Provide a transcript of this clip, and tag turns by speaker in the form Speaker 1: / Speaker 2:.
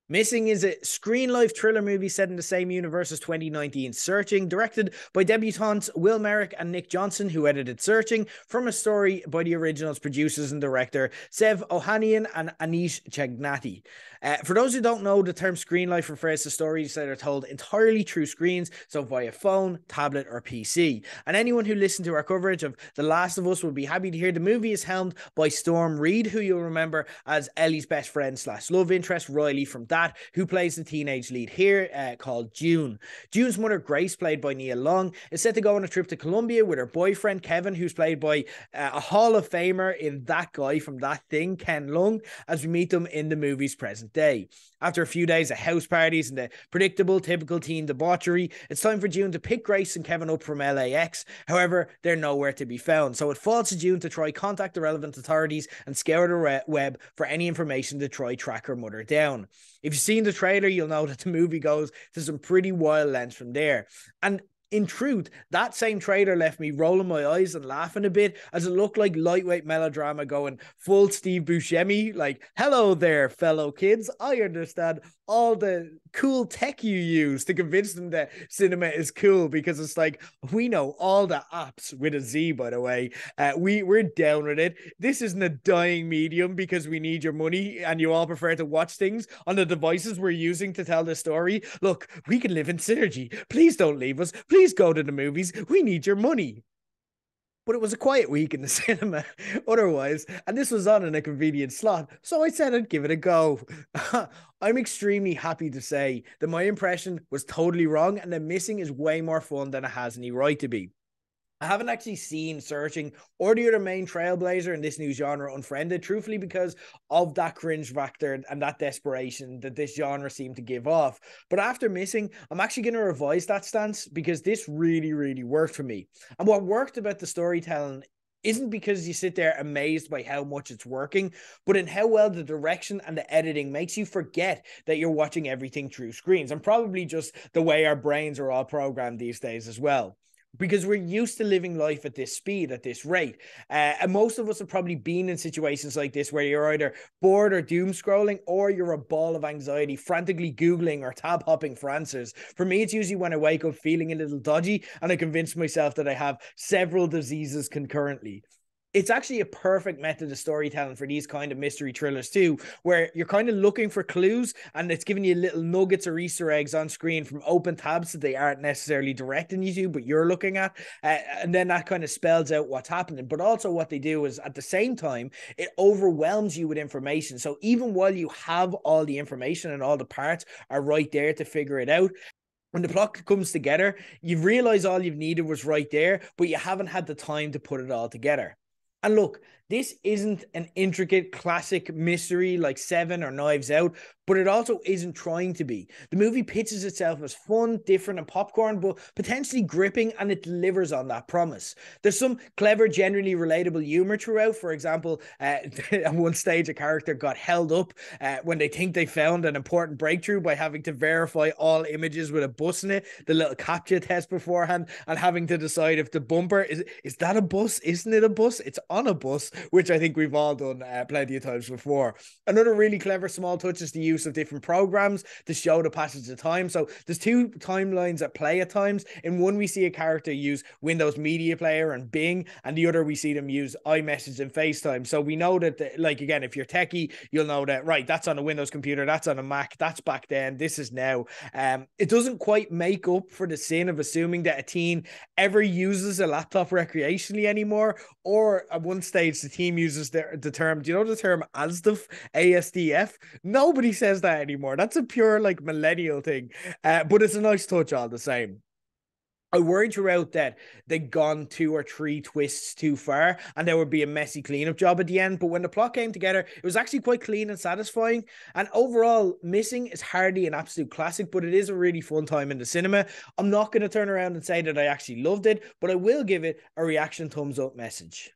Speaker 1: Missing is a screen life thriller movie set in the same universe as 2019 Searching, directed by debutantes Will Merrick and Nick Johnson, who edited Searching, from a story by the original's producers and director Sev Ohanian and Anish Chagnati. For those who don't know, the term screen life refers to stories that are told entirely through screens, so via phone, tablet, or PC. And anyone who listened to our coverage of The Last of Us will be happy to hear the movie is helmed by Storm Reid, who you'll remember as Ellie's best friend / love interest, Riley from that, who plays the teenage lead here, called June. June's mother, Grace, played by Nia Long, is set to go on a trip to Colombia with her boyfriend, Kevin, who's played by a Hall of Famer in That Guy from That Thing, Ken Lung, as we meet them in the movie's present day. After a few days of house parties and the predictable, typical teen debauchery, it's time for June to pick Grace and Kevin up from LAX. However, they're nowhere to be found, so it falls to June to try contact the relevant authorities and scour the web for any information to try track her mother down. If you've seen the trailer, you'll know that the movie goes to some pretty wild lengths from there. And in truth, that same trailer left me rolling my eyes and laughing a bit, as it looked like lightweight melodrama going full Steve Buscemi, like, hello there, fellow kids. I understand all the cool tech you use to convince them that cinema is cool, because it's like, we know all the apps with a Z, by the way. We're down with it. This isn't a dying medium because we need your money and you all prefer to watch things on the devices we're using to tell the story. Look, we can live in synergy. Please don't leave us. Please go to the movies. We need your money. But it was a quiet week in the cinema otherwise, and this was on in a convenient slot, so I said I'd give it a go. I'm extremely happy to say that my impression was totally wrong, and that Missing is way more fun than it has any right to be. I haven't actually seen Searching or the other main trailblazer in this new genre, Unfriended, truthfully, because of that cringe factor and that desperation that this genre seemed to give off. But after Missing, I'm actually going to revise that stance, because this really, really worked for me. And what worked about the storytelling isn't because you sit there amazed by how much it's working, but in how well the direction and the editing makes you forget that you're watching everything through screens, and probably just the way our brains are all programmed these days as well, because we're used to living life at this speed, at this rate. And most of us have probably been in situations like this where you're either bored or doom scrolling, or you're a ball of anxiety, frantically Googling or tab hopping for answers. For me, it's usually when I wake up feeling a little dodgy and I convince myself that I have several diseases concurrently. It's actually a perfect method of storytelling for these kind of mystery thrillers too, where you're kind of looking for clues and it's giving you little nuggets or Easter eggs on screen from open tabs that they aren't necessarily directing you to, but you're looking at. And then that kind of spells out what's happening. But also what they do is, at the same time, it overwhelms you with information. So even while you have all the information and all the parts are right there to figure it out, when the plot comes together, you realize all you've needed was right there, but you haven't had the time to put it all together. And look, this isn't an intricate classic mystery like Seven or Knives Out, but it also isn't trying to be. The movie pitches itself as fun, different, and popcorn, but potentially gripping, and it delivers on that promise. There's some clever, generally relatable humor throughout. For example, at one stage, a character got held up when they think they found an important breakthrough by having to verify all images with a bus in it, the little CAPTCHA test beforehand, and having to decide if the bumper, is that a bus? Isn't it a bus? It's on a bus, which I think we've all done plenty of times before. Another really clever small touch is the use of different programs to show the passage of time. So there's two timelines at play at times. In one, we see a character use Windows Media Player and Bing, and the other we see them use iMessage and FaceTime. So we know that, like, again, if you're techie, you'll know that, right, that's on a Windows computer, that's on a Mac, that's back then, this is now. It doesn't quite make up for the sin of assuming that a teen ever uses a laptop recreationally anymore, or at one stage the team uses the term, do you know the term ASDF? ASDF? Nobody says that anymore. That's a pure, like, millennial thing. But it's a nice touch all the same. I worried throughout that they'd gone 2 or 3 twists too far and there would be a messy cleanup job at the end. But when the plot came together, it was actually quite clean and satisfying. And overall, Missing is hardly an absolute classic, but it is a really fun time in the cinema. I'm not going to turn around and say that I actually loved it, but I will give it a reaction thumbs up message.